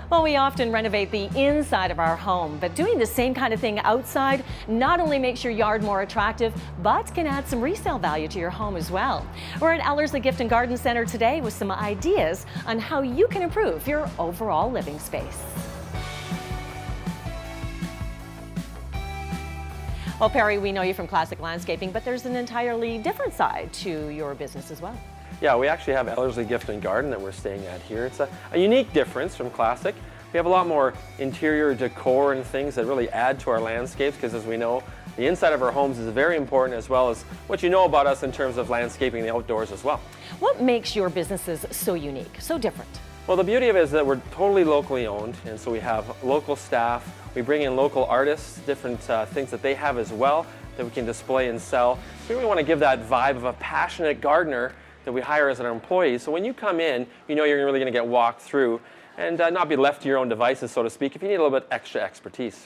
Well, we often renovate the inside of our home, but doing the same kind of thing outside not only makes your yard more attractive, but can add some resale value to your home as well. We're at Ellerslie Gift and Garden Center today with some ideas on how you can improve your overall living space. Well, Perry, we know you from Classic Landscaping, but there's an entirely different side to your business as well. Yeah, we actually have Ellerslie Gift and Garden that we're staying at here. It's a unique difference from Classic. We have a lot more interior decor and things that really add to our landscapes because, as we know, the inside of our homes is very important, as well as what you know about us in terms of landscaping the outdoors as well. What makes your businesses so unique, so different? Well, the beauty of it is that we're totally locally owned, and so we have local staff. We bring in local artists, different things that they have as well that we can display and sell. So we really want to give that vibe of a passionate gardener that we hire as our employees. So when you come in, you know you're really going to get walked through and not be left to your own devices, so to speak, if you need a little bit extra expertise.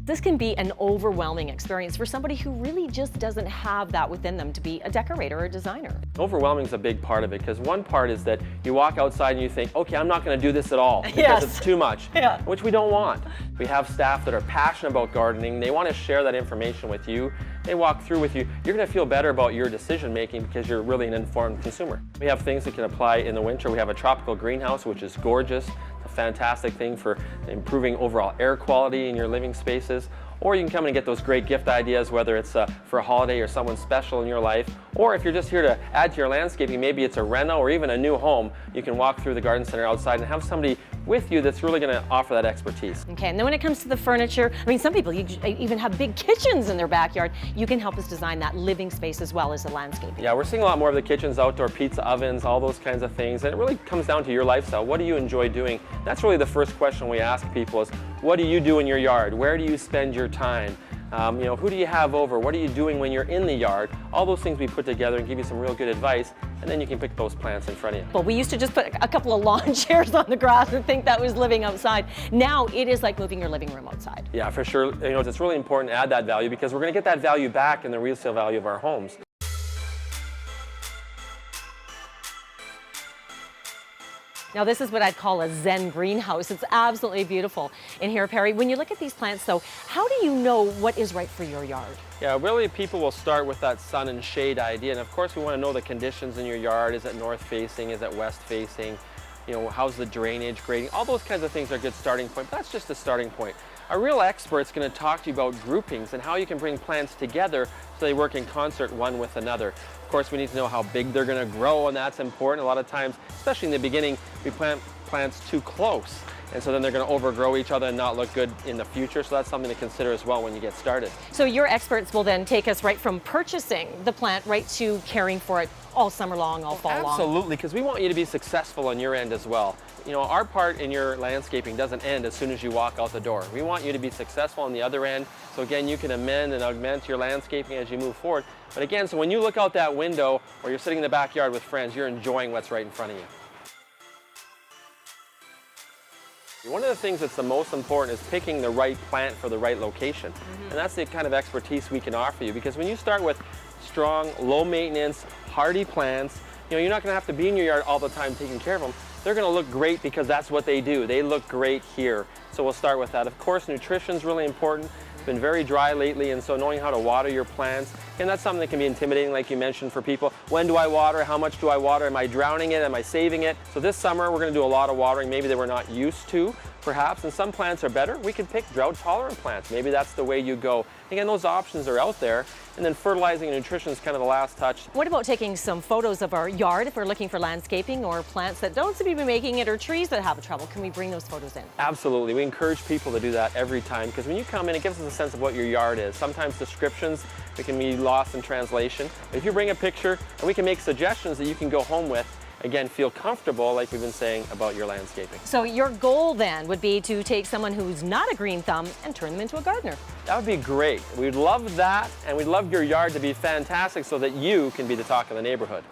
This can be an overwhelming experience for somebody who really just doesn't have that within them to be a decorator or a designer. Overwhelming is a big part of it, because one part is that you walk outside and you think, okay, I'm not going to do this at all because Yes. it's too much, Yeah. which we don't want. We have staff that are passionate about gardening. They want to share that information with you. They walk through with you. You're going to feel better about your decision making because you're really an informed consumer. We have things that can apply in the winter. We have a tropical greenhouse, which is gorgeous. It's a fantastic thing for improving overall air quality in your living spaces. Or you can come and get those great gift ideas, whether it's for a holiday or someone special in your life, or if you're just here to add to your landscaping, maybe it's a reno or even a new home, you can walk through the garden center outside and have somebody with you that's really going to offer that expertise. Okay, and then when it comes to the furniture, I mean, some people even have big kitchens in their backyard. You can help us design that living space as well as the landscaping. Yeah, we're seeing a lot more of the kitchens, outdoor pizza ovens, all those kinds of things, and it really comes down to your lifestyle. What do you enjoy doing? That's really the first question we ask people is, what do you do in your yard? Where do you spend your time? Who do you have over? What are you doing when you're in the yard? All those things we put together and give you some real good advice, and then you can pick those plants in front of you. Well, we used to just put a couple of lawn chairs on the grass and think that was living outside. Now it is like moving your living room outside. Yeah, for sure. It's really important to add that value because we're going to get that value back in the resale value of our homes. Now this is what I'd call a Zen greenhouse. It's absolutely beautiful in here, Perry. When you look at these plants though, how do you know what is right for your yard? Yeah, really people will start with that sun and shade idea, and of course we want to know the conditions in your yard. Is it north facing? Is it west facing? How's the drainage, grading? All those kinds of things are a good starting point, but that's just a starting point. A real expert's going to talk to you about groupings and how you can bring plants together so they work in concert one with another. Of course, we need to know how big they're going to grow, and that's important. A lot of times, especially in the beginning, we plant plants too close, and so then they're going to overgrow each other and not look good in the future. So that's something to consider as well when you get started. So your experts will then take us right from purchasing the plant right to caring for it all summer long, all fall long. Absolutely, because we want you to be successful on your end as well. Our part in your landscaping doesn't end as soon as you walk out the door. We want you to be successful on the other end. So again, you can amend and augment your landscaping as you move forward. But again, so when you look out that window or you're sitting in the backyard with friends, you're enjoying what's right in front of you. One of the things that's the most important is picking the right plant for the right location. And that's the kind of expertise we can offer you, because when you start with strong, low maintenance, hardy plants, you're not going to have to be in your yard all the time taking care of them. They're going to look great because that's what they do. They look great here. So we'll start with that. Of course, nutrition is really important. It's been very dry lately, and so knowing how to water your plants, and that's something that can be intimidating, like you mentioned, for people. When do I water? How much do I water? Am I drowning it? Am I saving it? So this summer, we're going to do a lot of watering, maybe that we're not used to, perhaps, and some plants are better. We can pick drought-tolerant plants. Maybe that's the way you go. Again, those options are out there, and then fertilizing and nutrition is kind of the last touch. What about taking some photos of our yard if we're looking for landscaping or plants that don't seem to be making it or trees that have trouble? Can we bring those photos in? Absolutely. We encourage people to do that every time, because when you come in, it gives us a sense of what your yard is. Sometimes descriptions, they can be lost in translation. But if you bring a picture, and we can make suggestions that you can go home with, again, feel comfortable, like we've been saying, about your landscaping. So your goal then would be to take someone who's not a green thumb and turn them into a gardener. That would be great. We'd love that, and we'd love your yard to be fantastic so that you can be the talk of the neighborhood.